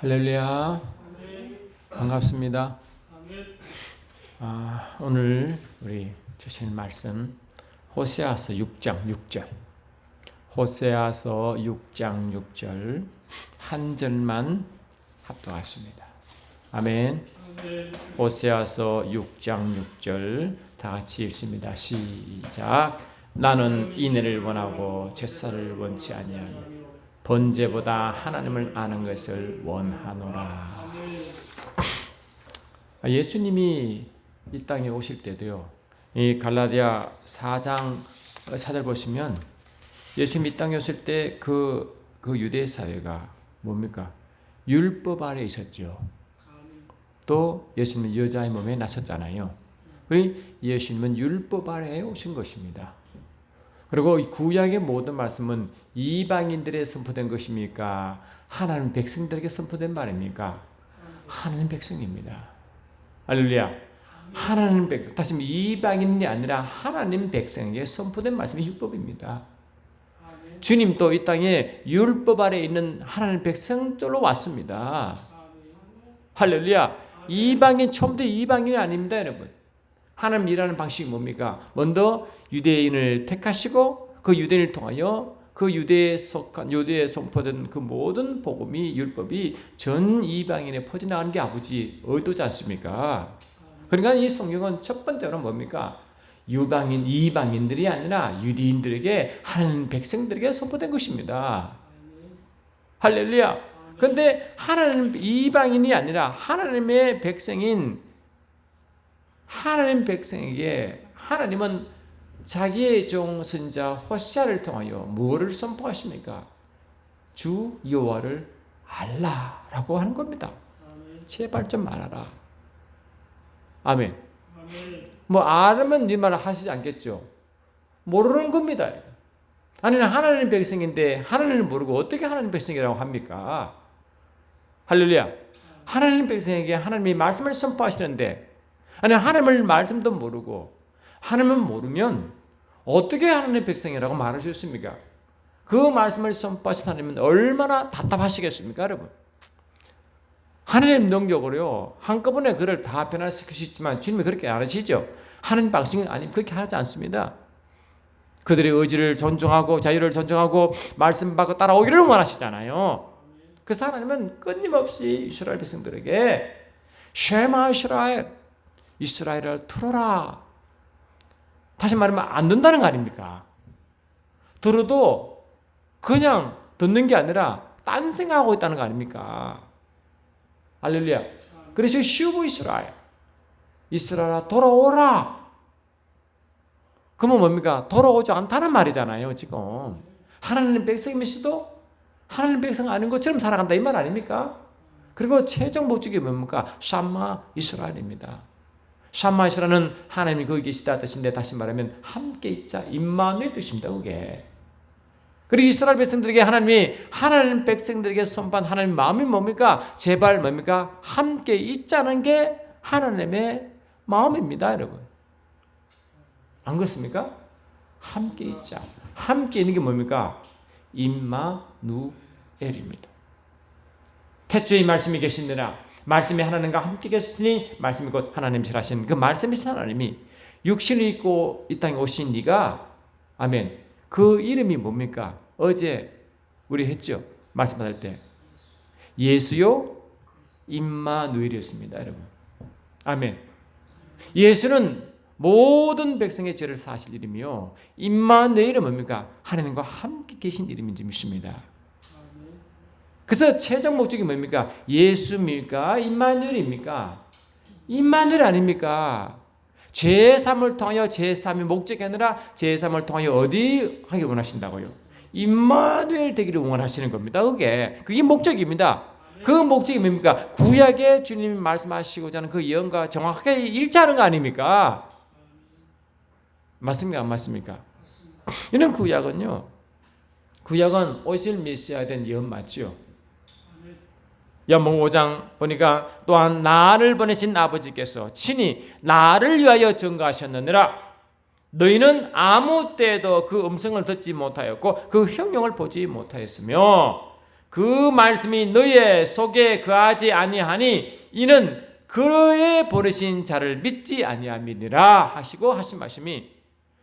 할렐루야. 반갑습니다. 오늘 우리 주신 말씀 호세아서 6장 6절. 호세아서 6장 6절 한 절만 합독하십니다. 아멘. 호세아서 6장 6절 다 같이 읽습니다. 시작. 나는 인애를 원하고 제사를 원치 아니하니 번제보다 하나님을 아는 것을 원하노라. 예수님이 이 땅에 오실 때도요, 이 갈라디아 4장 4절 보시면 예수님이 이 땅에 오실 때 그 유대 사회가 뭡니까? 율법 아래 있었죠. 또 예수님은 여자의 몸에 나섰잖아요. 우리 예수님은 율법 아래에 오신 것입니다. 그리고 구약의 모든 말씀은 이방인들에 선포된 것입니까? 하나님 백성들에게 선포된 말입니까? 하나님 백성입니다. 할렐루야. 하나님 백성, 다시 이방인이 아니라 하나님 백성에게 선포된 말씀이 율법입니다. 주님도 이 땅에 율법 아래 있는 하나님 백성들로 왔습니다. 할렐루야. 이방인, 처음부터 이방인이 아닙니다, 여러분. 하나님 일하는 방식이 뭡니까? 먼저 유대인을 택하시고 그 유대인을 통하여 그 유대에 선포된 그 모든 복음이, 율법이 전 이방인에 퍼져나가는 게 아버지 의도지 않습니까? 그러니까 이 성경은 첫 번째로 뭡니까? 이방인들이 아니라 유대인들에게, 하나님 백성들에게 선포된 것입니다. 할렐루야. 그런데 하나님 이방인이 아니라 하나님의 백성인 하나님 백성에게 하나님은 자기의 종 선자 호세아를 통하여 무엇을 선포하십니까? 주 여호와를 알라라고 하는 겁니다. 제발 좀 알아라. 아멘. 뭐 알으면 네 말을 하시지 않겠죠. 모르는 겁니다. 아니, 하나님 백성인데 하나님을 모르고 어떻게 하나님 백성이라고 합니까? 할렐루야. 하나님 백성에게 하나님이 말씀을 선포하시는데, 아니, 하나님을 말씀도 모르고 하나님은 모르면 어떻게 하나님의 백성이라고 말할 수 있습니까? 그 말씀을 선포하신 하나님은 얼마나 답답하시겠습니까, 여러분? 하나님 능력으로요, 한꺼번에 그를 다 변화시킬 수 있지만 주님이 그렇게 안 하시죠. 하나님 백성은 아니면 그렇게 하지 않습니다. 그들의 의지를 존중하고 자유를 존중하고 말씀 받고 따라오기를 원하시잖아요. 그래서 하나님은 끊임없이 이스라엘 백성들에게 쉐마 이스라엘, 이스라엘을 들어라. 다시 말하면 안 듣는다는 거 아닙니까? 들어도 그냥 듣는 게 아니라 딴 생각하고 있다는 거 아닙니까? 할렐루야. 그래서 슈브 이스라엘, 이스라엘아 돌아오라. 그러면 뭡니까? 돌아오지 않다는 말이잖아요. 지금 하나님 백성이면서도 하나님 백성 아닌 것처럼 살아간다 이 말 아닙니까? 그리고 최종 목적이 뭡니까? 샴마 이스라엘입니다. 샴마 이스라엘은 하나님이 거기 계시다 뜻인데, 다시 말하면 함께 있자, 임마누엘 뜻입니다. 그게. 그리고 이스라엘 백성들에게 하나님이 하나님 백성들에게 선포한 하나님 마음이 뭡니까? 제발 뭡니까? 함께 있자는 게 하나님의 마음입니다, 여러분. 안 그렇습니까? 함께 있자. 함께 있는 게 뭡니까? 임마누엘입니다. 태초에 말씀이 계시느라 말씀이 하나님과 함께 계시더니 말씀이 곧 하나님이시라 하신 그 말씀이신 하나님이 육신을 입고 이 땅에 오신 네가, 아멘, 그 이름이 뭡니까? 어제 우리 했죠? 말씀 받을 때 예수요 임마누엘이었습니다, 여러분. 아멘. 예수는 모든 백성의 죄를 사실 이름이요, 임마누엘은 뭡니까? 하나님과 함께 계신 이름인지 믿습니다. 그래서 최종 목적이 뭡니까? 예수입니까? 임마누엘입니까? 임마누엘 아닙니까? 죄사함을 통하여, 죄사함이 목적이 아니라 죄사함을 통하여 어디 하기 원하신다고요? 임마누엘 되기를 원하시는 겁니다. 그게 목적입니다. 그 목적이 뭡니까? 구약에 주님이 말씀하시고자 하는 그 예언과 정확하게 일치하는 거 아닙니까? 맞습니까? 안 맞습니까? 이런 구약은 오실 메시아에 대한 예언 맞죠? 요한복음 5장 보니까 또한 나를 보내신 아버지께서 친히 나를 위하여 증거하셨느니라. 너희는 아무 때도 그 음성을 듣지 못하였고 그 형용을 보지 못하였으며 그 말씀이 너의 속에 거하지 아니하니 이는 그의 보내신 자를 믿지 아니함이니라 하시고 하신 말씀이,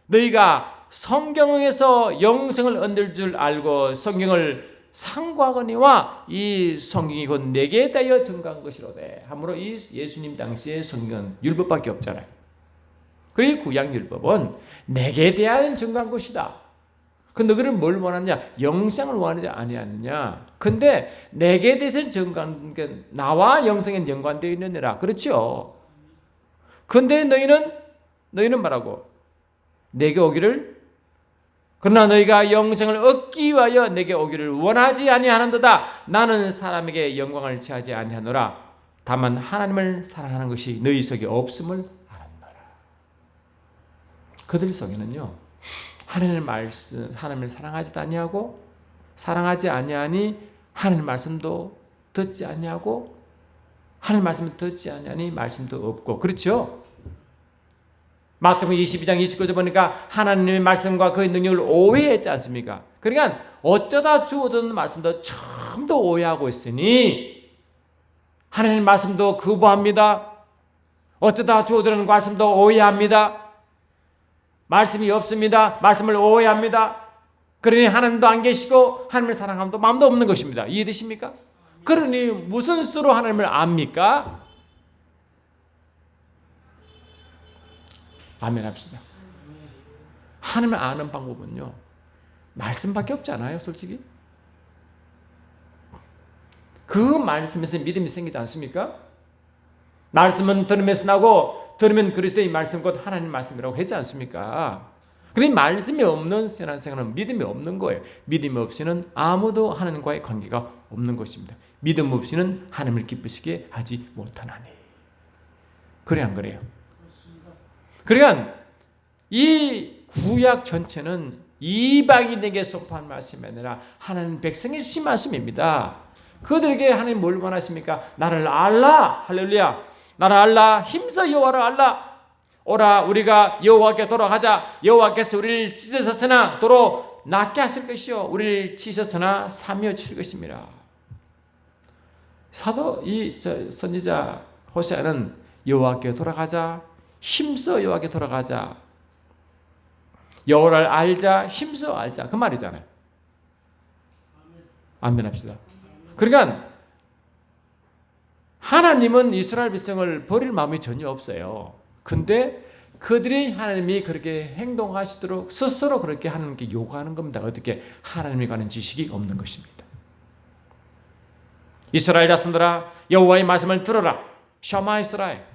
너희가 성경에서 영생을 얻을 줄 알고 성경을 상고하거니와 이 성경이 곧 내게 대하여 증거한 것이로되. 하므로 이 예수님 당시의 성경은 율법밖에 없잖아요. 그리고 구약율법은 내게 대하여 증거한 것이다. 근데 너희는 뭘 원하느냐? 영생을 원하지 아니하느냐? 근데 내게 대해서 증거한 게 나와 영생에 연관되어 있느니라. 그렇죠? 근데 너희는 말하고 내게 오기를, 그러나 너희가 영생을 얻기 위하여 내게 오기를 원하지 아니하는도다. 나는 사람에게 영광을 취하지 아니하노라. 다만 하나님을 사랑하는 것이 너희 속에 없음을 알았노라. 그들 속에는요, 하나님을 사랑하지도 아니하고, 사랑하지 아니하니 하나님 말씀도 듣지 아니하고, 하나님 말씀을 듣지 아니하니 말씀도 없고. 그렇죠? 마태복음 22장 29절 보니까 하나님의 말씀과 그의 능력을 오해했지 않습니까? 그러니까 어쩌다 주 얻은 말씀도 처음도 오해하고 있으니 하나님 말씀도 거부합니다. 어쩌다 주 얻은 말씀도 오해합니다. 말씀이 없습니다. 말씀을 오해합니다. 그러니 하나님도 안 계시고 하나님을 사랑함도 마음도 없는 것입니다. 이해되십니까? 그러니 무슨 수로 하나님을 압니까? 아멘 합시다. 하나님을 아는 방법은요, 말씀밖에 없잖아요, 솔직히. 그 말씀에서 믿음이 생기지 않습니까? 말씀은 들음에서 나고 들으면 그리스도의 말씀 곧 하나님 말씀이라고 했지 않습니까? 그러니 말씀이 없는 신앙생활은 믿음이 없는 거예요. 믿음이 없이는 아무도 하나님과의 관계가 없는 것입니다. 믿음 없이는 하나님을 기쁘시게 하지 못하나니. 그래 안 그래요? 그러니까 이 구약 전체는 이방인에게 선포한 말씀이 아니라 하나님 백성에 주신 말씀입니다. 그들에게 하나님 뭘 원하십니까? 나를 알라. 할렐루야. 나를 알라. 힘써 여호와를 알라. 오라 우리가 여호와께 돌아가자. 여호와께서 우리를 찢으셨으나 도로 낫게 하실 것이요 우리를 찢으셨으나 사며 칠 것입니다. 선지자 호세아는 여호와께 돌아가자. 힘써 여호와께 돌아가자. 여호와를 알자. 힘써 알자. 그 말이잖아요. 아멘 합시다. 그러니까 하나님은 이스라엘 백성을 버릴 마음이 전혀 없어요. 근데 그들이 하나님이 그렇게 행동하시도록 스스로 그렇게 하나님께 요구하는 겁니다. 어떻게? 하나님에 관한 지식이 없는 것입니다. 이스라엘 자손들아 여호와의 말씀을 들어라. 셔마 이스라엘.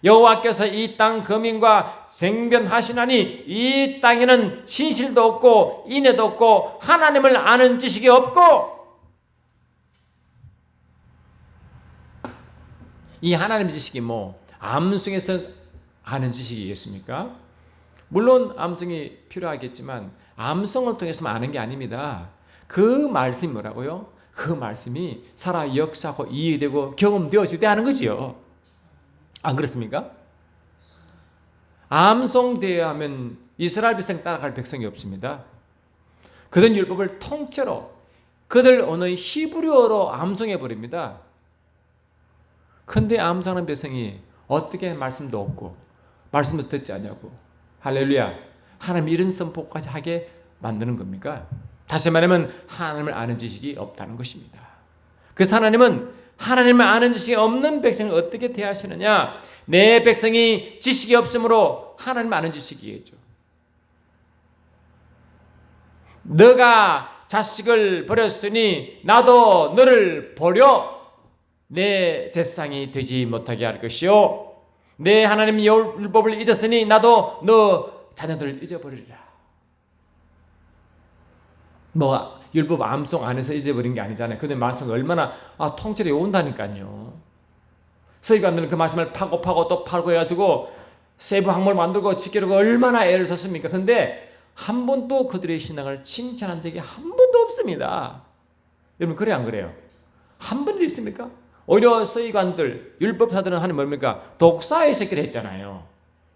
여호와께서 이 땅 거민과 쟁변하시나니 이 땅에는 신실도 없고 인애도 없고 하나님을 아는 지식이 없고. 이 하나님 지식이 암송에서 아는 지식이겠습니까? 물론 암송이 필요하겠지만 암송을 통해서만 아는 게 아닙니다. 그 말씀이 뭐라고요? 그 말씀이 살아 역사하고 이해되고 경험되어질 때 하는 거지요. 안 그렇습니까? 암송되어야 하면 이스라엘 백성 따라갈 백성이 없습니다. 그들 율법을 통째로 그들 언어 히브리어로 암송해 버립니다. 근데 암송하는 백성이 어떻게 말씀도 없고 말씀도 듣지 않냐고. 할렐루야. 하나님 이런 선포까지 하게 만드는 겁니까? 다시 말하면 하나님을 아는 지식이 없다는 것입니다. 그래서 하나님은 하나님을 아는 지식이 없는 백성을 어떻게 대하시느냐? 내 백성이 지식이 없으므로 하나님을 아는 지식이겠죠. 너가 자식을 버렸으니 나도 너를 버려 내 제사장이 되지 못하게 할 것이요 내 하나님 율법을 잊었으니 나도 너 자녀들을 잊어버리리라. 율법 암송 안에서 잊어버린 게 아니잖아요. 근데 말씀이 얼마나 통째로 외운다니까요. 서기관들은 그 말씀을 파고 또 파고 해가지고 세부 항목을 만들고 지키려고 얼마나 애를 썼습니까? 근데 한 번도 그들의 신앙을 칭찬한 적이 한 번도 없습니다. 여러분 그래 안 그래요? 한 번도 있습니까? 오히려 서기관들, 율법사들은 하는 뭡니까? 독사의 새끼를 했잖아요.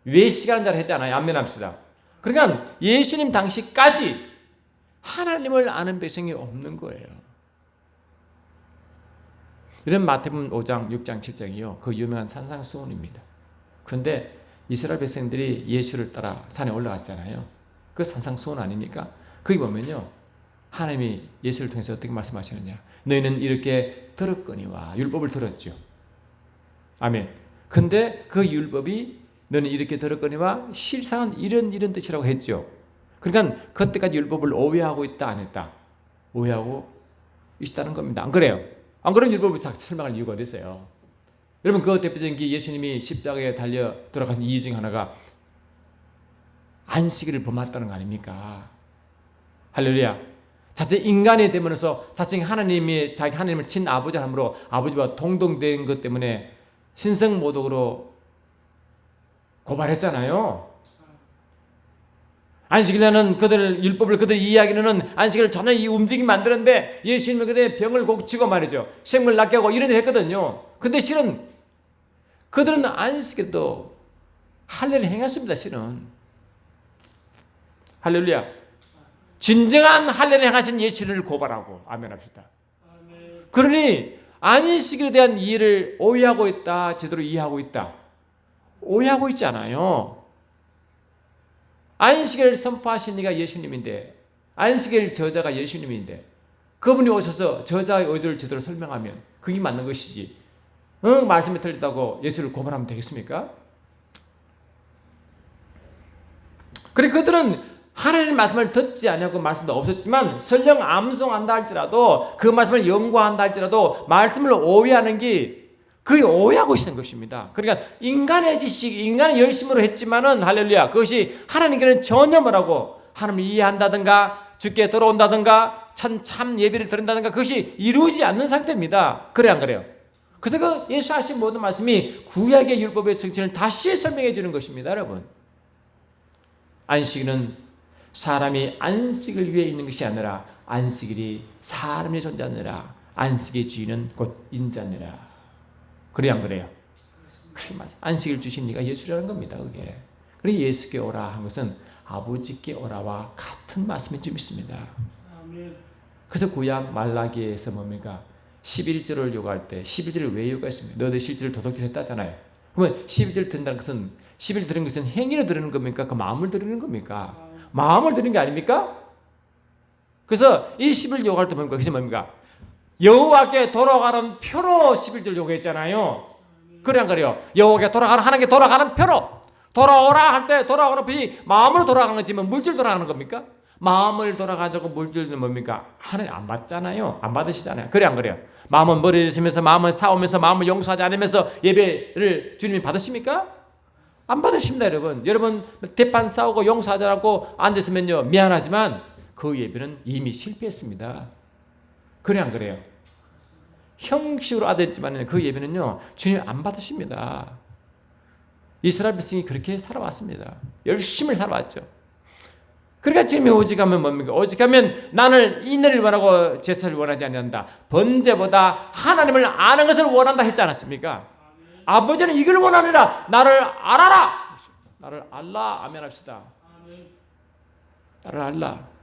외식하는 자를 했잖아요. 안면합시다. 그러니까 예수님 당시까지 하나님을 아는 백성이 없는 거예요. 이런 마태복음 5장, 6장, 7장이요. 그 유명한 산상수훈입니다. 그런데 이스라엘 백성들이 예수를 따라 산에 올라갔잖아요. 그 산상수훈 아닙니까? 거기 보면요. 하나님이 예수를 통해서 어떻게 말씀하시느냐. 너희는 이렇게 들었거니와 율법을 들었죠. 아멘. 근데 그 율법이 너는 이렇게 들었거니와 실상은 이런 뜻이라고 했죠. 그러니까 그때까지 율법을 오해하고 있다 안 했다? 오해하고 있다는 겁니다. 안 그래요? 안 그러면 율법을 설명할 이유가 어딨어요? 여러분 그 대표적인 게 예수님이 십자가에 달려 돌아가신 이유 중 하나가 안식일을 범했다는 거 아닙니까? 할렐루야. 자체 인간이 되면서 자칭 하나님이 자기 하나님을 친아버지 함으로 아버지와 동등된 것 때문에 신성모독으로 고발했잖아요. 안식일에는 율법을 그들 이해하기는 안식일을 전혀 이 움직임 만드는데 예수님은 그들의 병을 고치고 말이죠. 생물 낫게 하고 이런 일을 했거든요. 근데 실은 그들은 안식일도 할례를 행했습니다. 실은. 할렐루야. 진정한 할례를 행하신 예수를 고발하고 아멘 합시다. 그러니 안식일에 대한 이해를 오해하고 있다. 제대로 이해하고 있다. 오해하고 있잖아요. 안식일을 선포하신 이가 예수님인데 안식일 저자가 예수님인데 그분이 오셔서 저자의 의도를 제대로 설명하면 그게 맞는 것이지. 말씀이 틀렸다고 예수를 고발하면 되겠습니까? 그래 그들은 하나님의 말씀을 듣지 않냐고 말씀도 없었지만 설령 암송한다 할지라도 그 말씀을 연구한다 할지라도 말씀을 오해하는 게 그게 오해하고 있는 것입니다. 그러니까 인간의 지식, 인간의 열심으로 했지만은 할렐루야 그것이 하나님께는 전혀 뭐라고 하나님을 이해한다든가 주께 돌아온다든가 참 예배를 드린다든가 그것이 이루어지지 않는 상태입니다. 그래 안 그래요? 그래서 그 예수 하신 모든 말씀이 구약의 율법의 성취를 다시 설명해 주는 것입니다. 여러분 안식일은 사람이 안식을 위해 있는 것이 아니라 안식일이 사람이 존재하느라 안식의 주인은 곧 인자니라. 그래 안 그래요? 그래 맞아. 안식을 주신 이가 예수라는 겁니다. 그게. 그래 예수께 오라 한 것은 아버지께 오라와 같은 말씀인 줄 믿습니다. 그래서 구약 말라기에서 뭡니까? 11조를 요구할 때 11조를 왜 요구했습니까? 너희들 11조를 도덕히 했다잖아요. 그러면 11조를 든다는 것은 11조 드리는 것은 행위로 드리는 겁니까? 그 마음을 드리는 겁니까? 마음을 드리는 게 아닙니까? 그래서 이 11조 요구할 때 뭡니까? 그것이 뭡니까? 여호와께 돌아가는 표로 11조를 요구했잖아요. 그래 안 그래요? 여호와께 돌아가는 하나님께 돌아가는 표로 돌아오라 할 때 돌아오는 표이 마음으로 돌아가는 거지만 물질 돌아가는 겁니까? 마음을 돌아가지고 물질은 뭡니까? 하나님 안 받잖아요. 안 받으시잖아요. 그래 안 그래요? 마음은 멀어지시면서 마음은 싸우면서 마음을 용서하지 않으면서 예배를 주님이 받으십니까? 안 받으십니다. 여러분 대판 싸우고 용서하지 않고 앉았으면요 미안하지만 그 예배는 이미 실패했습니다. 그래 안 그래요? 형식으로 아들지만 그 예배는요 주님 안 받으십니다. 이스라엘 백성이 그렇게 살아왔습니다. 열심히 살아왔죠. 그러니까 주님이 오직하면 뭡니까? 오직하면 나는 인을 원하고 제사를 원하지 않는다. 번제보다 하나님을 아는 것을 원한다 했지 않았습니까? 아버지는 이걸 원하느라 나를 알아라. 나를 알라. 아멘 합시다. 나를 알라.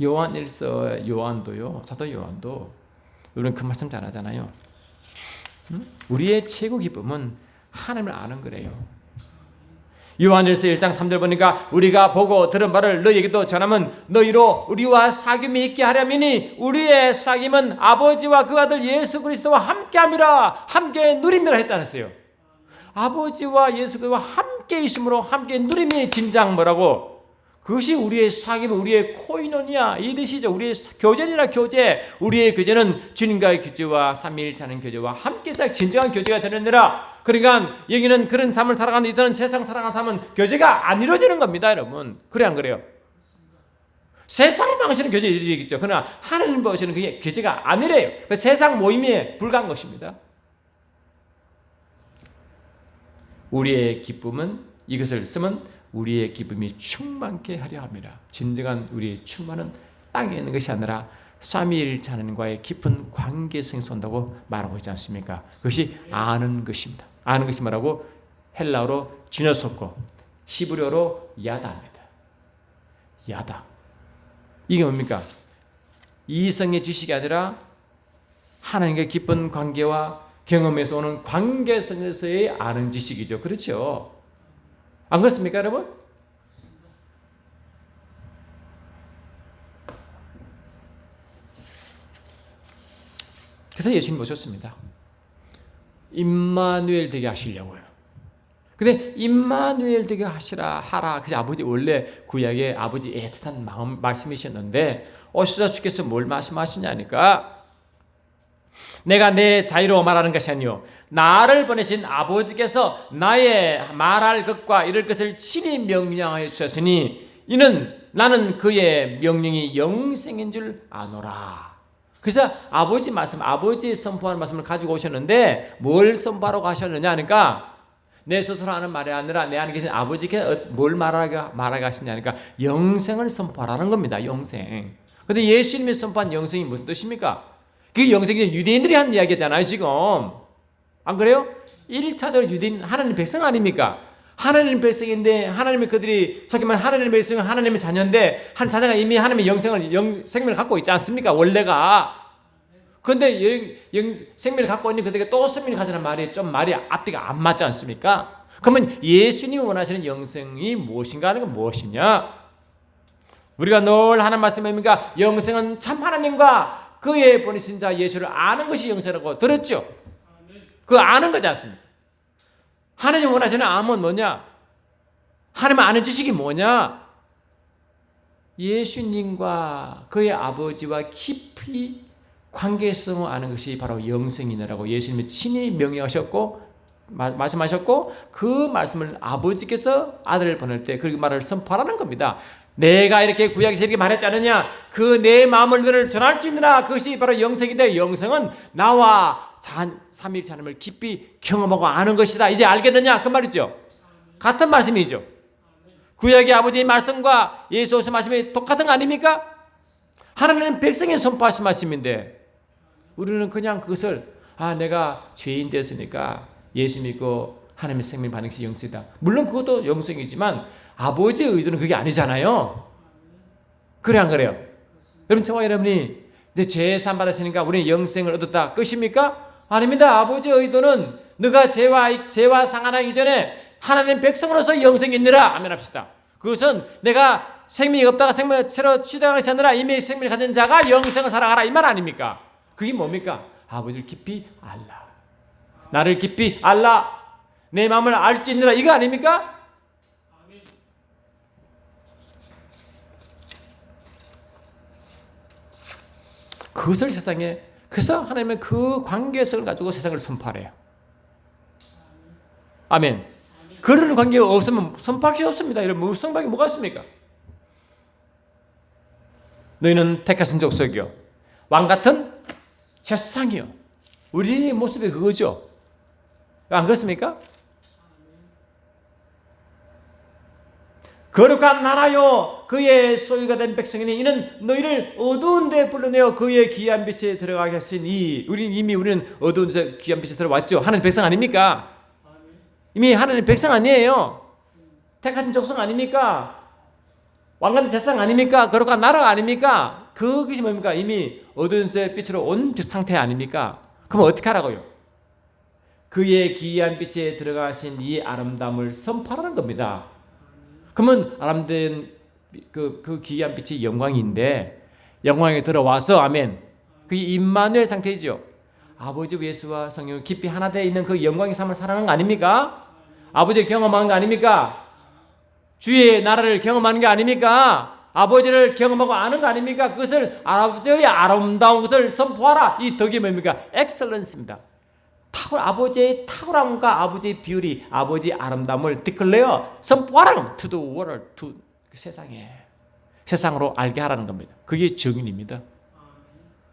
요한 1서 요한도요. 사도 요한도 우리는 그 말씀 잘 하잖아요. 우리의 최고 기쁨은 하나님을 아는 거래요. 요한일서 1장 3절 보니까 우리가 보고 들은 바를 너희에게도 전하면 너희로 우리와 사귐이 있게 하려면이 우리의 사귐은 아버지와 그 아들 예수 그리스도와 함께함이라 함께 누림이라 했지 않았어요? 아버지와 예수 그리스도와 함께 있음으로 함께 누림이 진작 뭐라고? 그것이 우리의 사귐, 우리의 코이노니아 이 뜻이죠. 우리의 교제니라 교제. 우리의 교제는 주님과의 교제와 삼위일체하는 교제와 함께서 진정한 교제가 되느니라. 그러니까 여기는 그런 삶을 살아가는 이들은 세상 살아가는 삶은 교제가 안 이루어지는 겁니다, 여러분. 그래 안 그래요? 세상 방식은 교제 이루어지겠죠. 그러나 하나님 방식은 그게 교제가 아니래요. 세상 모임에 불과한 것입니다. 우리의 기쁨은 이것을 쓰면 우리의 기쁨이 충만케 하려 합니다. 진정한 우리의 충만은 땅에 있는 것이 아니라 삼위일체 하나님과의 깊은 관계성에서 온다고 말하고 있지 않습니까? 그것이 아는 것입니다. 아는 것이 뭐라고? 헬라어로 지너소코, 히브리어로 야다입니다. 야다. 이게 뭡니까? 이성의 지식이 아니라 하나님과 깊은 관계와 경험에서 오는 관계성에서의 아는 지식이죠. 그렇죠? 안 그렇습니까, 여러분? 그래서 예수님 오셨습니다. 임마누엘 되게 하시려고요. 근데 임마누엘 되게 하라. 그 아버지 원래 구약의 아버지 애틋한 마음 말씀이셨는데 오시다 주께서 뭘 말씀하시냐니까 내가 내 자유로 말하는 것이 아니요 나를 보내신 아버지께서 나의 말할 것과 이럴 것을 친히 명령하여 주셨으니 이는 나는 그의 명령이 영생인 줄 아노라. 그래서 아버지 말씀, 아버지의 선포하는 말씀을 가지고 오셨는데 뭘 선포하러 가셨느냐 하니까 내 스스로 하는 말이 아니라 내 안에 계신 아버지께 뭘 말하게 하시냐니까 영생을 선포하라는 겁니다. 영생. 근데 예수님이 선포한 영생이 무슨 뜻입니까? 그 영생이 유대인들이 한 이야기잖아요, 지금. 안 그래요? 1차적으로 유대인, 하나님 백성 아닙니까? 하나님 백성인데, 하나님이 그들이, 소위 말하면 하나님의 백성은 하나님의 자녀인데, 한 자녀가 이미 하나님의 생명을 갖고 있지 않습니까? 원래가. 근데 생명을 갖고 있는 그들에게 또 생명을 가지는 말이 좀 말이 앞뒤가 안 맞지 않습니까? 그러면 예수님이 원하시는 영생이 무엇인가 하는 건 무엇이냐? 우리가 늘 하는 말씀이 뭡니까? 영생은 참 하나님과 그의 보내신 자 예수를 아는 것이 영생이라고 들었죠? 그 아는 거지 않습니까? 하나님 원하시는 암은 뭐냐? 하나님 아는 지식이 뭐냐? 예수님과 그의 아버지와 깊이 관계성을 아는 것이 바로 영생이라고 예수님이 친히 명령하셨고 말씀하셨고 그 말씀을 아버지께서 아들을 보낼 때 그 말을 선포하라는 겁니다. 내가 이렇게 구약에서 이렇게 말했지 않느냐? 그 내 마음을 너를 전할 수 있느라 그것이 바로 영생인데 영생은 나와 삼위일체 하나님을 깊이 경험하고 아는 것이다. 이제 알겠느냐? 그 말이죠. 같은 말씀이죠. 구약의 아버지의 말씀과 예수 오신 말씀이 똑같은 거 아닙니까? 하나님은 백성에 선포하신 말씀인데 우리는 그냥 그것을 내가 죄인 되었으니까 예수 믿고 하나님의 생명 받는 것이 영생이다. 물론 그것도 영생이지만 아버지의 의도는 그게 아니잖아요. 그래 안 그래요? 여러분 저와 여러분이 이제 죄 산 받으시니까 우리는 영생을 얻었다 끝입니까? 아닙니다. 아버지의 의도는 너가 죄와 상하기 이전에 하나님 백성으로서 영생이 있느라 아멘 합시다. 그것은 내가 생명이 없다가 생명을 새로 취득하는 것이 아니라 이미 생명을 가진 자가 영생을 살아가라 이 말 아닙니까? 그게 뭡니까? 아버지를 깊이 알라. 나를 깊이 알라. 내 마음을 알 수 있느라 이거 아닙니까? 그것을 세상에 그래서 하나님은 그 관계성을 가지고 세상을 선포하래요. 아멘. 그런 관계가 없으면 선포할 게 없습니다. 이런 무성박이 뭐가 있습니까? 너희는 택하신 족속이요 왕같은 제사장이요. 우리 모습이 그거죠. 안 그렇습니까? 거룩한 나라요 그의 소유가 된 백성이니 이는 너희를 어두운 데 불러내어 그의 귀한 빛에 들어가게 하시니 우리는 어두운 데 귀한 빛에 들어왔죠. 하나님 백성 아닙니까? 이미 하나님 백성 아니에요. 택하신 족속 아닙니까? 왕같은 제사장 아닙니까? 거룩한 나라 아닙니까? 그것이 뭡니까? 이미 어두운 데 빛으로 온 상태 아닙니까? 그럼 어떻게 하라고요? 그의 귀한 빛에 들어가신 이 아름다움을 선포하라는 겁니다. 그러면 아름다운 그 귀한 빛이 영광인데 영광에 들어와서 아멘. 그게 임마누엘 상태이죠. 아버지 예수와 성령이 깊이 하나 되어 있는 그 영광의 삶을 살아가는 거 아닙니까? 아버지를 경험하는 거 아닙니까? 주의 나라를 경험하는 게 아닙니까? 아버지를 경험하고 아는 거 아닙니까? 그것을 아버지의 아름다운 것을 선포하라. 이 덕이 뭡니까? 엑셀런스입니다. 아버지의 탁월함과 아버지의 비율이 아버지의 아름다움을 디클레어 선포하라는 to the world, to 세상으로 알게 하라는 겁니다. 그게 정인입니다.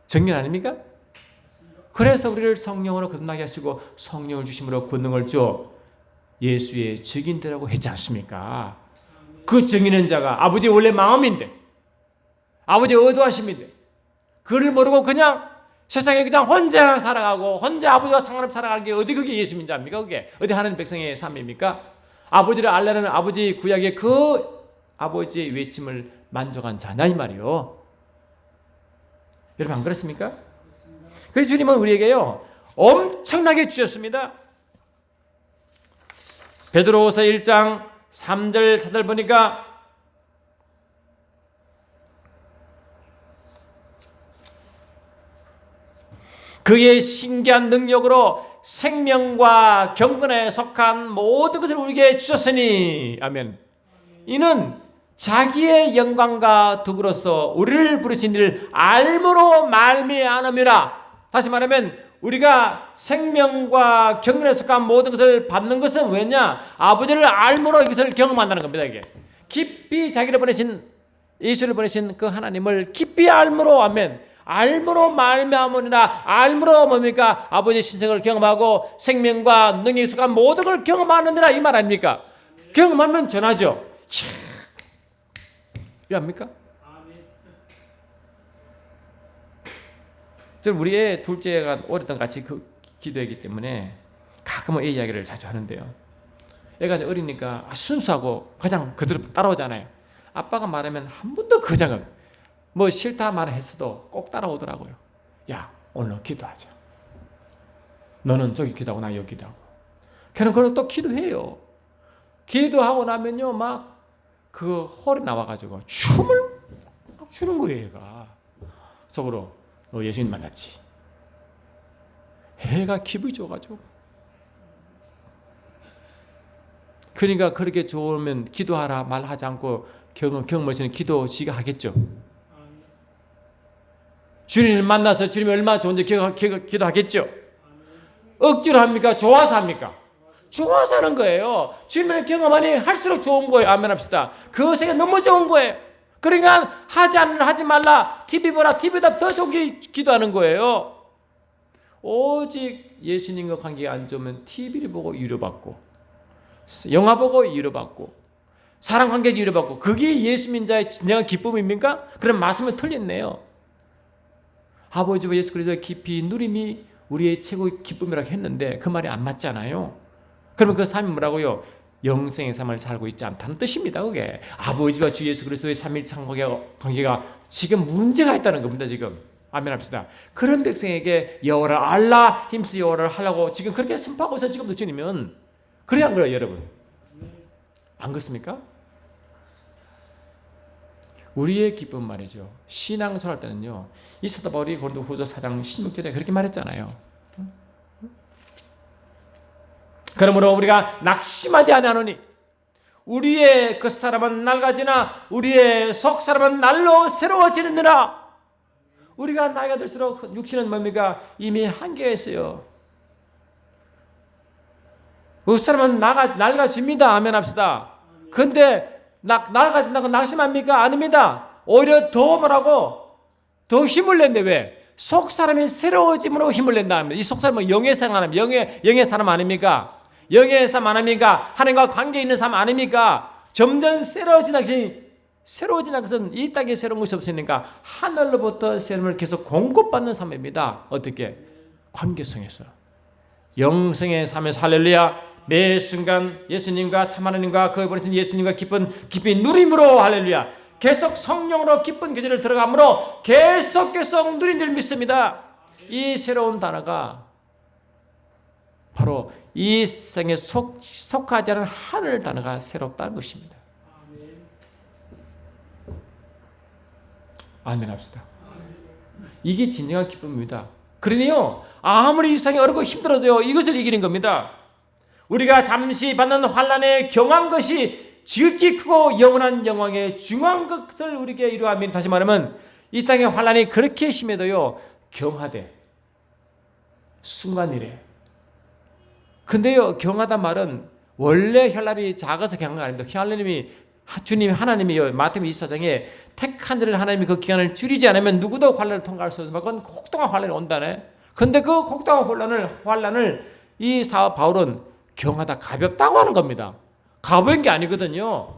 정인 아닙니까? 그래서 우리를 성령으로 거듭나게 하시고 성령을 주심으로 권능을 줘 예수의 증인되라고 했지 않습니까? 그 증인은 자가 아버지의 원래 마음인데 아버지의 의도하심인데 그를 모르고 그냥 세상에 그냥 혼자 살아가고 혼자 아버지와 상관없이 살아가는 게 어디 그게 예수 민자입니까? 그게 어디 하나님 백성의 삶입니까? 아버지를 알려는 아버지 구약의 그 아버지의 외침을 만족한 자냐 이 말이요. 여러분 안 그렇습니까? 그래서 주님은 우리에게요 엄청나게 주셨습니다. 베드로후서 1장 3절 4절 보니까 그의 신기한 능력으로 생명과 경건에 속한 모든 것을 우리에게 주셨으니 아멘. 이는 자기의 영광과 덕으로서 우리를 부르신 이를 알므로 말미암음이라. 다시 말하면 우리가 생명과 경건에 속한 모든 것을 받는 것은 왜냐? 아버지를 알므로 이것을 경험한다는 겁니다. 이게 깊이 자기를 보내신 예수를 보내신 그 하나님을 깊이 알므로 아멘. 알므로 말미암으니라. 알므로 뭡니까? 아버지의 신성을 경험하고 생명과 능력에 속한 모든 걸 경험하느니라 이 말 아닙니까? 경험하면 전하죠. 이거 압니까? 저는 우리 애 둘째가 오랫동안 같이 기도했기 때문에 가끔은 애 이야기를 자주 하는데요. 애가 어리니까 순수하고 그냥 그대로 따라오잖아요. 아빠가 말하면 한 번도 그장을 뭐 싫다 말했어도 꼭 따라오더라고요. 야 오늘 기도하자. 너는 저기 기도하고 나 여기 기도하고. 걔는 그걸 또 기도해요. 기도하고 나면요 막 그 홀이 나와가지고 춤을 막 추는 거예요. 얘가 속으로 너 예수님 만났지. 애가 기분이 좋아가지고. 그러니까 그렇게 좋으면 기도하라 말하지 않고 경험하시는 기도 지가 하겠죠. 주님을 만나서 주님이 얼마나 좋은지 기도하겠죠. 억지로 합니까? 좋아서 합니까? 좋아서 하는 거예요. 주님을 경험하니 할수록 좋은 거예요. 아멘 합시다. 그것이 너무 좋은 거예요. 그러니까 하지 말라. TV 보라. TV보다 더 좋게 기도하는 거예요. 오직 예수님과 관계가 안 좋으면 TV를 보고 위로받고 영화 보고 위로받고 사랑관계 위로받고 그게 예수 민자의 진정한 기쁨입니까? 그런 말씀은 틀렸네요. 아버지와 예수 그리스도의 깊이 누림이 우리의 최고의 기쁨이라고 했는데 그 말이 안 맞잖아요. 그러면 그 삶이 뭐라고요? 영생의 삶을 살고 있지 않다는 뜻입니다. 그게 아버지와 주 예수 그리스도의 삼일창 관계가 지금 문제가 있다는 겁니다. 지금 아멘 합시다. 그런 백성에게 여호와를 알라 힘쓰 여호와를 하려고 지금 그렇게 선포하고 있어. 지금도 주님은 그래야 안 그래요 여러분? 안 그렇습니까? 우리의 기쁨 말이죠. 신앙생활 할 때는요. 이 사도 바울이 고린도후서 4장 16절에 그렇게 말했잖아요. 그러므로 우리가 낙심하지 아니하노니 우리의 그 사람은 낡아지나 우리의 속 사람은 날로 새로워지느니라. 우리가 나이가 들수록 육신은 뭡니까? 이미 한계가 있어요. 그 사람은 낡아집니다. 아멘 합시다. 근데 낡아진다고 낙심합니까? 아닙니다. 오히려 더 뭐라고? 더 힘을 낸대. 왜? 속 사람이 새로워짐으로 힘을 낸다. 이 속 사람은 영의 사람, 영의 사람 아닙니까? 영의 삶 아닙니까? 하나님과 관계 있는 삶 아닙니까? 점점 새로워진다는 것은 이 땅에 새로운 것이 없으니까 하늘로부터 새로움을 계속 공급받는 삶입니다. 어떻게? 관계성에서. 영성의 삶에서 할렐루야. 매 순간 예수님과 참 하나님과 그의 보내신 예수님과 깊이 누림으로 할렐루야. 계속 성령으로 기쁜 계절을 들어가므로 계속 누린 줄 믿습니다. 이 새로운 단어가 바로 이 세상에 속하지 않은 하늘 단어가 새롭다는 것입니다. 아멘 합시다. 이게 진정한 기쁨입니다. 그러니요 아무리 이 세상이 어렵고 힘들어도요 이것을 이기는 겁니다. 우리가 잠시 받는 환난에 경한 것이 지극히 크고 영원한 영광의 중요한 것을 우리에게 이루어하면, 다시 말하면 이 땅의 환난이 그렇게 심해도요 경하되 순간이래. 근데요 경하단 말은 원래 혈납이 작아서 경한 거 아닙니다. 주님 하나님이요 마태복음 24장에 택한 자를 하나님이 그 기간을 줄이지 않으면 누구도 환난을 통과할 수 없는 그건 혹독한 환난이 온다네. 근데 그 혹독한 환난을 이 바울은 경하다 가볍다고 하는 겁니다. 가벼운 게 아니거든요.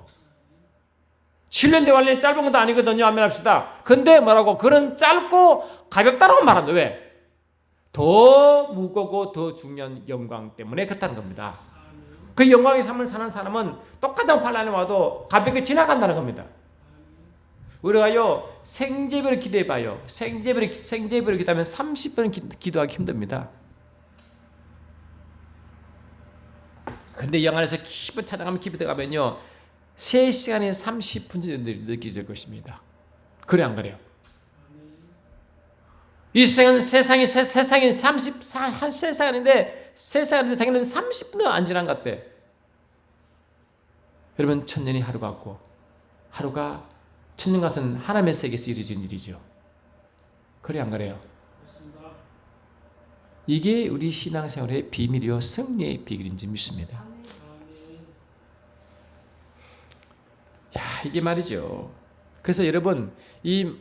7년 대환란이 짧은 것도 아니거든요. 아멘 합시다. 근데 뭐라고? 그런 짧고 가볍다라고 말한다. 왜? 더 무겁고 더 중요한 영광 때문에 그렇다는 겁니다. 그 영광의 삶을 사는 사람은 똑같은 환란이 와도 가볍게 지나간다는 겁니다. 우리가요 생제별로 기도해봐요. 생제별로 기도하면 30분 기도하기 힘듭니다. 근데 영 안에서 깊은 찬양하면 깊이 들어가면요 3시간에 30분 정도 느껴질 것입니다. 그래 안 그래요? 이 세상이 3시간인데 자기는 30분도 안 지난 것 같아. 여러분 천년이 하루 같고 하루가 천년 같은 하나님의 세계에서 이루어진 일이죠. 그래 안 그래요? 이게 우리 신앙생활의 비밀이요 승리의 비결인지 믿습니다. 야 이게 말이죠. 그래서 여러분 이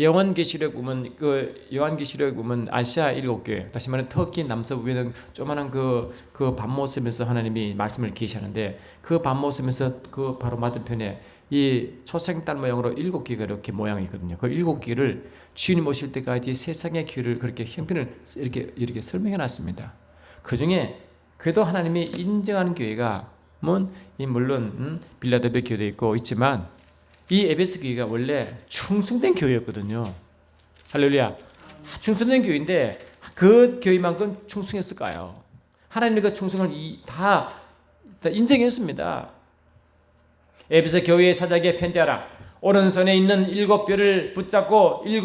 요한계시록 보면 아시아 7교회, 다시 말하면 터키 남서부에는 조그마한 그 밤모습에서 하나님이 말씀을 계시하는데 그 밤모습에서 그 바로 맞은편에 이 초생달 모양으로 7개가 이렇게 모양이 있거든요. 그 7개를 주님 오실 때까지 세상의 교회를 그렇게 형편을 이렇게 설명해 놨습니다. 그 중에 그래도 하나님이 인정하는 교회가 물론 빌라델비아 교회도 있고 있지만 이 에베소 교회가 원래 충성된 교회였거든요. 할렐루야. 충성된 교회인데 그 교회만큼 충성했을까요? 하나님의 그 충성을 다 인정했습니다. 에베소 교회의 사자에게 편지하라. 오른손에 있는 7뼈를 붙잡고 7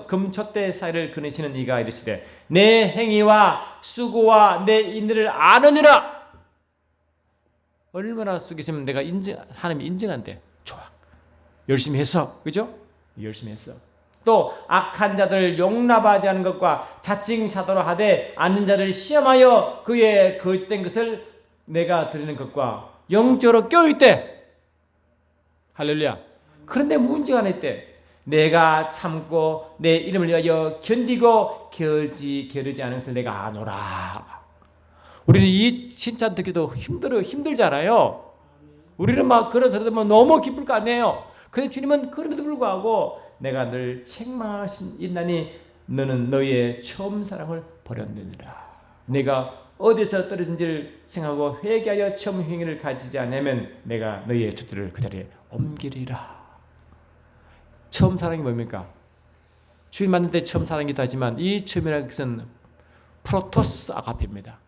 금촛대 사이를 그리시는 이가 이르시되 내 행위와 수고와 내 인내를 아느니라. 얼마나 속이시면 내가 하나님이 인정한대. 좋아. 열심히 했어. 그죠? 열심히 했어. 또 악한 자들 용납하지 않은 것과 자칭 사도로 하되 아는 자를 시험하여 그의 거짓된 것을 내가 드리는 것과 영적으로 껴있대. 할렐루야. 그런데 문제가 하나 있대. 내가 참고 내 이름을 위하여 견디고 게으르지 않은 것을 내가 아노라. 우리는 이 칭찬 듣기도 힘들잖아요. 우리는 막 그런 소리 들으면 너무 기쁠 거 아니에요. 근데 주님은 그럼에도 불구하고 내가 늘 책망하신 있나니 너는 너의 처음 사랑을 버렸느니라. 내가 어디서 떨어진지를 생각하고 회개하여 처음 행위를 가지지 않으면 내가 너의 주들을 그 자리에 옮기리라. 처음 사랑이 뭡니까? 주님 만날 때 처음 사랑이기도 하지만 이 처음이라는 것은 프로토스 아가페입니다.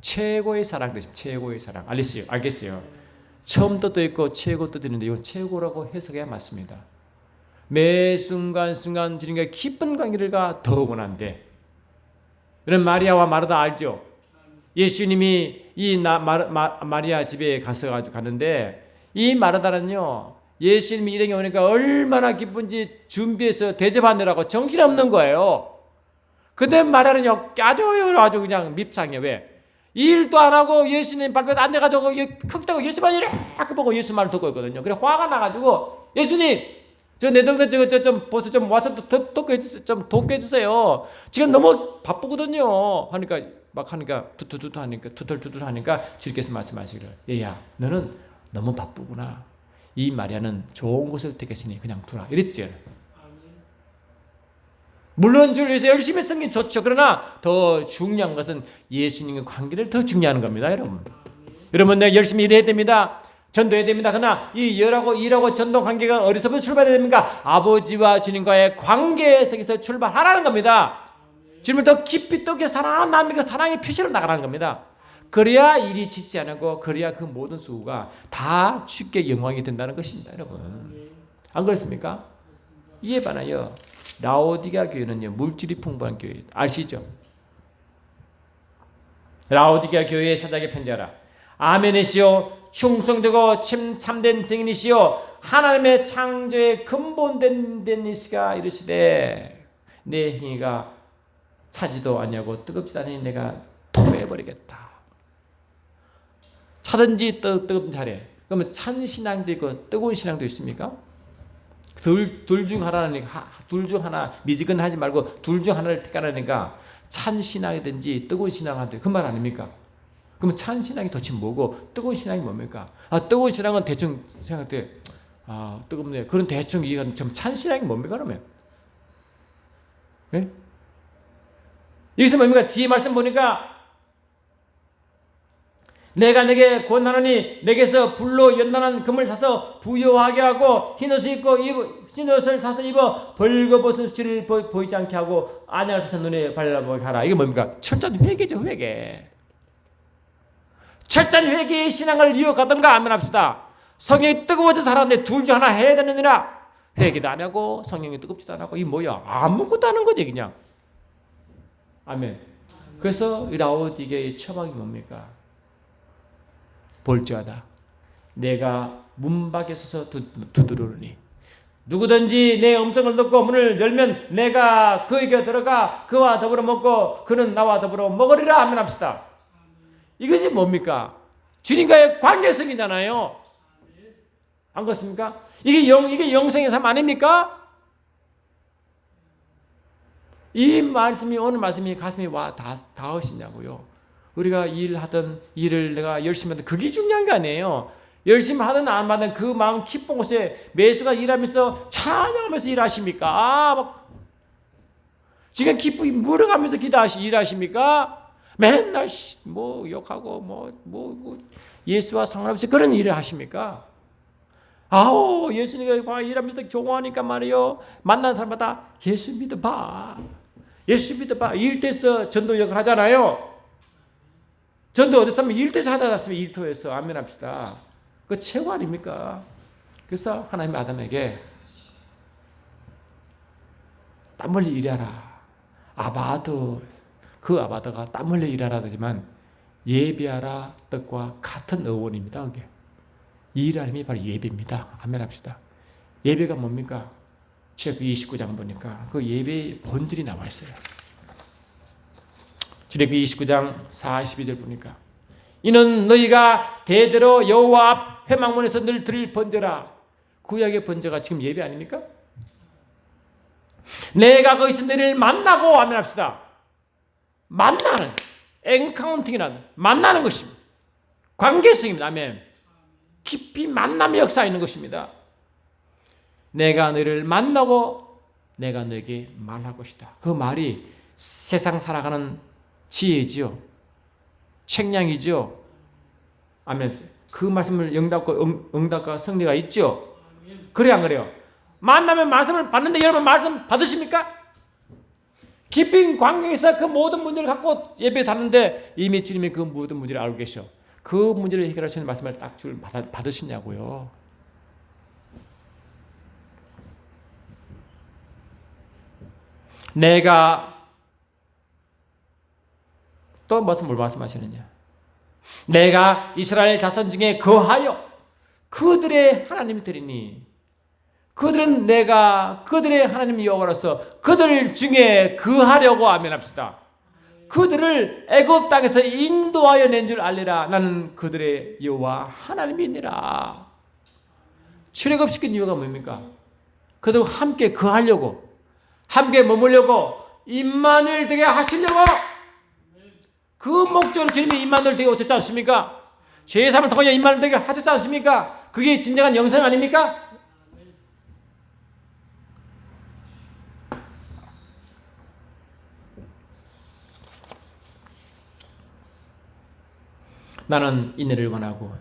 최고의 사랑 되십니다. 최고의 사랑. 알겠어요? 처음 뜻도 있고 최고 뜻도 있는데 이건 최고라고 해석해야 맞습니다. 매 순간순간 주님과 깊은 관계를 더 원한대. 이런 마리아와 마르다 알죠? 예수님이 이 마리아 집에 가는데 이 마르다는요 예수님이 일행이 오니까 얼마나 기쁜지 준비해서 대접하느라고 정신 없는 거예요. 근데 마리아는요 아주 그냥 밉상해. 왜? 일도 안 하고 예수님 발표에 앉아가지고 컥대고 예수만 이렇게 보고 예수 말을 듣고 있거든요. 그래 화가 나가지고 예수님 저 내 동네 저거 좀 벌써 좀 와서 좀 돕게 해주세요. 지금 너무 바쁘거든요. 하니까 투덜투덜 하니까 주님께서 말씀하시기를 얘야 너는 너무 바쁘구나. 이 마리아는 좋은 곳을 택했으니 그냥 두라 이랬죠. 물론 주를 위해서 열심히 했으면 좋죠. 그러나 더 중요한 것은 예수님과 관계를 더 중요한 겁니다. 여러분 내가 열심히 일해야 됩니다. 전도해야 됩니다. 그러나 이 일하고 전도 관계가 어디서부터 출발해야 됩니까? 아버지와 주님과의 관계에서 출발하라는 겁니다. 주님을 더 깊이 뜨게 사랑하는 마음이 그 사랑의 표시로 나가라는 겁니다. 그래야 일이 짓지 않고 그래야 그 모든 수고가 다 주께 영광이 된다는 것입니다. 여러분 안 그렇습니까? 이에 반하여 라오디게아 교회는요 물질이 풍부한 교회 아시죠? 라오디게아 교회의 사자에게 편지하라. 아멘이시오 충성되고 참된 증인이시오 하나님의 창조의 근본된 이시가 이르시되 내 행위가 차지도 아니하고 뜨겁지도 않으니 내가 토해버리겠다. 차든지 뜨겁든 잘해. 그러면 찬 신앙도 있고 뜨거운 신앙도 있습니까? 둘 중 하나 미지근하지 말고 둘 중 하나를 택하라니까 찬 신앙이든지 뜨거운 신앙한테 그 말 아닙니까? 그러면 찬 신앙이 도대체 뭐고 뜨거운 신앙이 뭡니까? 뜨거운 신앙은 대충 생각할 때 뜨겁네. 그런 대충 이해가 좀 찬 신앙이 뭡니까 그러면? 네? 여기서 뭡니까? 뒤에 말씀 보니까 내가 내게 권하노니 내게서 불로 연단한 금을 사서 부요하게 하고 흰옷을 입고 흰옷을 사서 입어 벌거벗은 수치를 보이지 않게 하고 안약을 사서 눈에 발라보게 하라. 이게 뭡니까? 철저한 회개죠. 회개. 철저한 회개의 신앙을 이어가던가 아멘 합시다. 성령이 뜨거워져 살았는데 둘 중 하나 해야 되느니라. 회개도 안 하고 성령이 뜨겁지도 않고 이 뭐야? 아무것도 하는 거지 그냥. 아멘. 그래서 이 라오디게의 처방이 뭡니까? 볼지어다 내가 문 밖에 서서 두드리니 누구든지 내 음성을 듣고 문을 열면 내가 그에게 들어가 그와 더불어 먹고 그는 나와 더불어 먹으리라. 아멘 합시다. 이것이 뭡니까? 주님과의 관계성이잖아요. 안 그렇습니까? 이게 영생의 삶 아닙니까? 이 말씀이 오늘 말씀이 가슴에 와 닿으시냐고요. 우리가 일하던 일을 내가 열심히 하던 그게 중요한 게 아니에요. 열심히 하든 안 하든 그 마음 기쁜 곳에 매수가 일하면서 찬양하면서 일하십니까? 지금 기쁘게 물어가면서 일하십니까? 맨날 뭐 욕하고 뭐 예수와 상관없이 그런 일을 하십니까? 아우 예수님이 봐 일하면서 좋아하니까 말이요 만난 사람마다 예수 믿어봐 예수 믿어봐 일터에서 전도역을 하잖아요. 전도 어디서 하면 일터에서 하다 갔으면 일터에서 아멘 합시다. 그 최고 아닙니까? 그래서 하나님이 아담에게 땀 흘리 일하라. 그 아바드가 땀 흘리 일하라 하지만 예배하라 뜻과 같은 어원입니다. 그게. 이 일하림이 바로 예배입니다. 아멘 합시다. 예배가 뭡니까? 출애굽기 29장 보니까 그 예배의 본질이 나와 있어요. 출애굽기 29장 42절 보니까 이는 너희가 대대로 여호와 앞 회막문에서 늘 드릴 번제라. 구약의 번제가 지금 예배 아닙니까? 내가 거기서 너희를 만나고 아멘 합시다. 만나는 엔카운팅이라는 만나는 것입니다. 관계성입니다. 아멘. 깊이 만남의 역사가 있는 것입니다. 내가 너희를 만나고 내가 너에게 말할 것이다. 그 말이 세상 살아가는 지혜지요. 책량이죠. 아멘. 그 말씀을 응답과 승리가 있죠. 그래 안 그래요? 만나면 말씀을 받는데 여러분 말씀 받으십니까? 깊은 관계에서 그 모든 문제를 갖고 예배 드리는데 이미 주님이 그 모든 문제를 알고 계셔. 그 문제를 해결하시는 말씀을 딱 받으시냐고요. 내가 또 뭘 말씀하시느냐? 내가 이스라엘 자손 중에 거하여 그들의 하나님 되리니 그들은 내가 그들의 하나님 여호와로서 그들 중에 거하려고 아멘 합시다. 그들을 애굽 땅에서 인도하여 낸 줄 알리라. 나는 그들의 여호와 하나님이니라. 출애굽시킨 이유가 뭡니까? 그들과 함께 거하려고 함께 머물려고 임마누엘 되게 하시려고 그 목적으로 주님이 임마누엘 되게 오셨지 않습니까? 죄의 삶을 통하여 임마누엘 되게 하셨지 않습니까? 그게 진정한 영생 아닙니까? 나는 인애를 원하고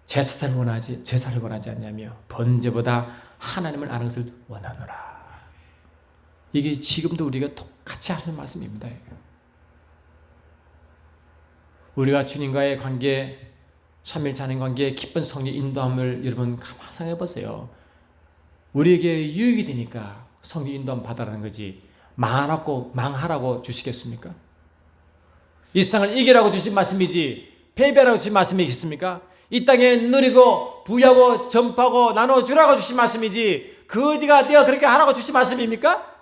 제사를 원하지 않냐며 번제보다 하나님을 아는 것을 원하노라. 이게 지금도 우리가 똑같이 하는 말씀입니다. 우리가 주님과의 관계, 삼일자인 관계의 기쁜 성령 인도함을 여러분 가만 생각해 보세요. 우리에게 유익이 되니까 성령 인도함 받아라는 거지 망하라고 주시겠습니까? 이 세상을 이기라고 주신 말씀이지 패배라고 주신 말씀이 있습니까? 이 땅에 누리고 부유하고 전파하고 나눠주라고 주신 말씀이지 거지가 되어 그렇게 하라고 주신 말씀입니까?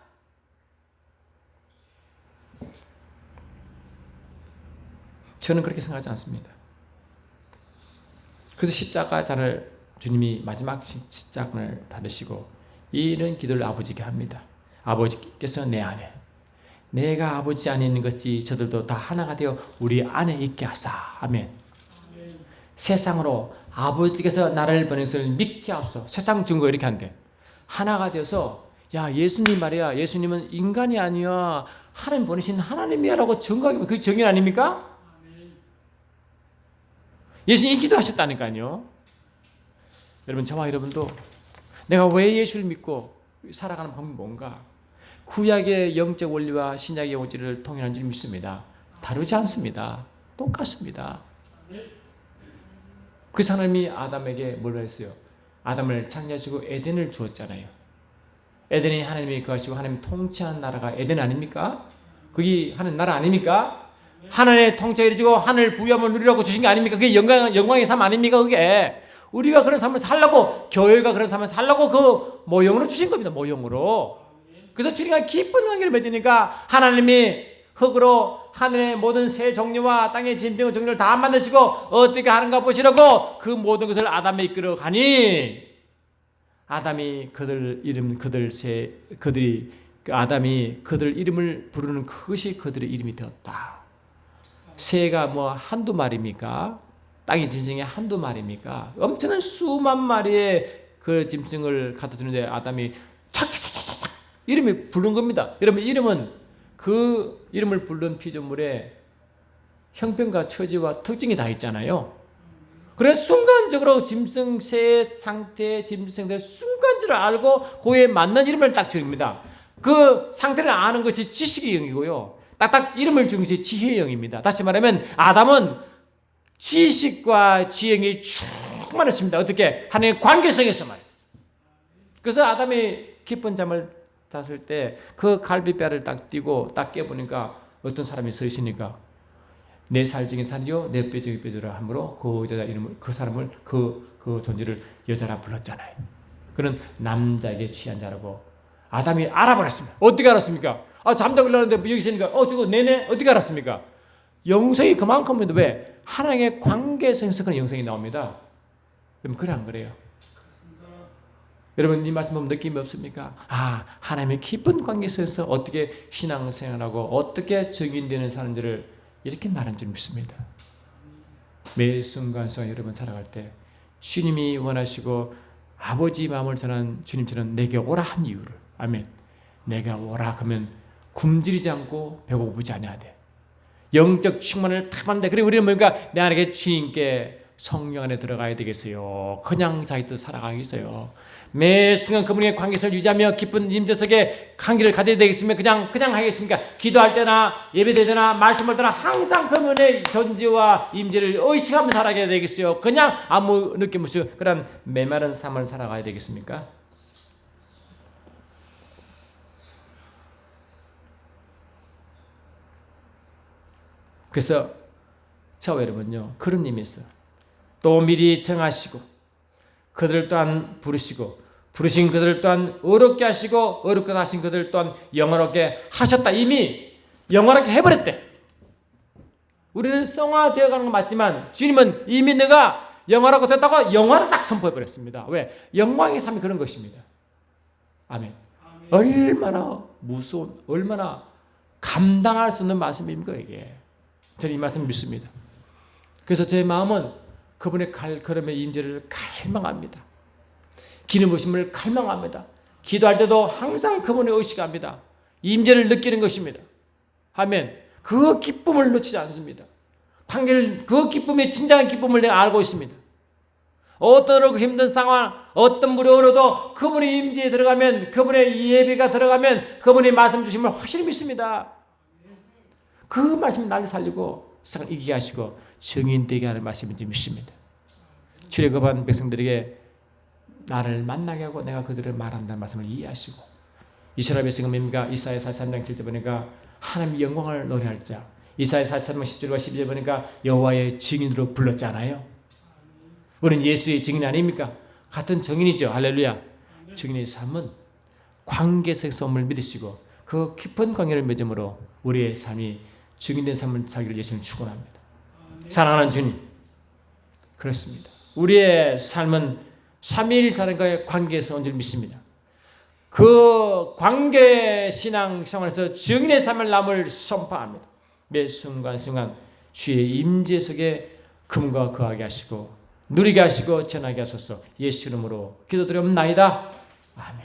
저는 그렇게 생각하지 않습니다. 그래서 십자가잔을 주님이 마지막 십자가를 받으시고 이런 기도를 아버지께 합니다. 아버지께서 내 안에 내가 아버지 안에 있는 것이 저들도 다 하나가 되어 우리 안에 있게 하사. 아멘. 세상으로 아버지께서 나를 보낸 것을 믿게 하소서. 세상 증거 이렇게 한대. 하나가 되어서 야 예수님 말이야. 예수님은 인간이 아니야. 하나님 보내신 하나님이야라고 증거하면 그 정의 아닙니까? 예수님이 기도하셨다니까요. 여러분, 저와 여러분도 내가 왜 예수를 믿고 살아가는 방법이 뭔가? 구약의 영적 원리와 신약의 원리를 통일한 줄 믿습니다. 다르지 않습니다. 똑같습니다. 그 하나님이 아담에게 뭐라 했어요? 아담을 창조하시고 에덴을 주었잖아요. 에덴이 하나님이 거하시고 하나님 통치하는 나라가 에덴 아닙니까? 그게 하나님 나라 아닙니까? 하나님의 통치를 이루고 하늘 부여함을 누리라고 주신 게 아닙니까? 그게 영광의 삶 아닙니까? 그게 우리가 그런 삶을 살라고, 교회가 그런 삶을 살라고 그 모형으로 주신 겁니다. 모형으로. 그래서 주님과 기쁜 관계를 맺으니까 하나님이 흙으로 하늘의 모든 새 종류와 땅의 짐승의 종류를 다 만드시고 어떻게 하는가 보시라고 그 모든 것을 아담에 이끌어 가니, 아담이 아담이 그들 이름을 부르는 그것이 그들의 이름이 되었다. 새가 뭐 한두 마리입니까? 땅의 짐승이 한두 마리입니까? 엄청난 수만 마리의 그 짐승을 갖다 주는데 아담이 착착착착착 이름이 부른 겁니다. 여러분, 이름은 그 이름을 부른 피조물에 형편과 처지와 특징이 다 있잖아요. 그래서 순간적으로 짐승, 새 상태, 짐승들 순간적으로 알고 그에 맞는 이름을 딱 지릅니다. 그 상태를 아는 것이 지식의 영이고요. 딱딱 이름을 지은 것이 지혜의 영입니다. 다시 말하면 아담은 지식과 지혜이 충만했습니다. 어떻게? 하나님의 관계성에서 말이에요. 그래서 아담이 깊은 잠을 잤을 때 그 갈비뼈를 딱 띄고 딱 깨보니까 어떤 사람이 서 있으니까 내 살 중에 살이요 내 뼈 중에 뼈라 함으로 그 여자 이름을, 그 사람을, 그 존재를 여자라 불렀잖아요. 그는 남자에게 취한 자라고 아담이 알아버렸습니다. 어떻게 알았습니까? 잠자고 일어났는데 여기 있으니까 저거 내내 어떻게 알았습니까? 영성이 그만큼인데 왜? 하나님의 관계성에서 그런 영성이 나옵니다. 여러분, 그래 안 그래요? 여러분, 이 말씀 보면 느낌이 없습니까? 하나님의 깊은 관계에서 어떻게 신앙생활하고 어떻게 증인되는 사람들을 이렇게 말한 줄 믿습니다. 매 순간순간 여러분 살아갈 때 주님이 원하시고 아버지 마음을 전한 주님처럼 내게 오라 한 이유를, 아멘. 내가 오라 하면 굶주리지 않고 배고프지 않아야 돼. 영적 충만을 탐한다. 그리고 우리는 뭔가 내 안에 주님께 성령 안에 들어가야 되겠어요. 그냥 자기 뜻 살아가겠어요. 매 순간 그분의 관계를 유지하며 깊은 임재 속에 관계를 가져야 되겠으면 그냥 하겠습니까? 기도할 때나 예배될 때나 말씀할 때나 항상 그분의 존재와 임재를 의식하며 살아가야 되겠어요. 그냥 아무 느낌 없이 그런 메마른 삶을 살아가야 되겠습니까? 그래서 저와 여러분요, 그런 의미 있어요. 또 미리 정하시고 그들 또한 부르시고 부르신 그들 또한 어렵게 하시고 어렵게 하신 그들 또한 영원하게 하셨다. 이미 영원하게 해버렸대. 우리는 성화되어 가는 건 맞지만 주님은 이미 내가 영원하고 됐다고 영원을 딱 선포해버렸습니다. 왜? 영광의 삶이 그런 것입니다. 아멘. 얼마나 무서운, 얼마나 감당할 수 없는 말씀입니까 이게. 저는 이 말씀을 믿습니다. 그래서 제 마음은 그분의 걸음의 임재를 갈망합니다. 기름 부으심을 갈망합니다. 기도할 때도 항상 그분의 의식합니다. 임재를 느끼는 것입니다. 아멘. 그 기쁨을 놓치지 않습니다. 그 기쁨의 진정한 기쁨을 내가 알고 있습니다. 어떤 힘든 상황, 어떤 물이 얼어도 그분의 임재에 들어가면, 그분의 예배가 들어가면 그분의 말씀 주심을 확실히 믿습니다. 그 말씀이 나를 살리고 세상을 이기게 하시고 증인되게 하는 말씀인지 믿습니다. 출애굽한 백성들에게 나를 만나게 하고 내가 그들을 말한다는 말씀을 이해하시고, 이스라엘 백성은 뭡니까? 이사야 43장 7절 보니까 하나님의 영광을 노래할 자, 이사야 43장 10절과 12절 보니까 여호와의 증인으로 불렀잖아요. 우리는 예수의 증인 아닙니까? 같은 증인이죠. 할렐루야. 증인의 삶은 관계에서 을 믿으시고 그 깊은 관계를 맺음으로 우리의 삶이 증인된 삶을 살기를 예수는 축원합니다. 사랑하는 주님, 그렇습니다. 우리의 삶은 삼위일체와의 관계에서 온 줄 믿습니다. 그 관계 신앙 생활에서 증인의 삶을 남을 선포합니다. 매 순간순간 주의 임재 속에 금과 거하게 하시고 누리게 하시고 전하게 하소서. 예수 이름으로 기도드리옵나이다. 아멘.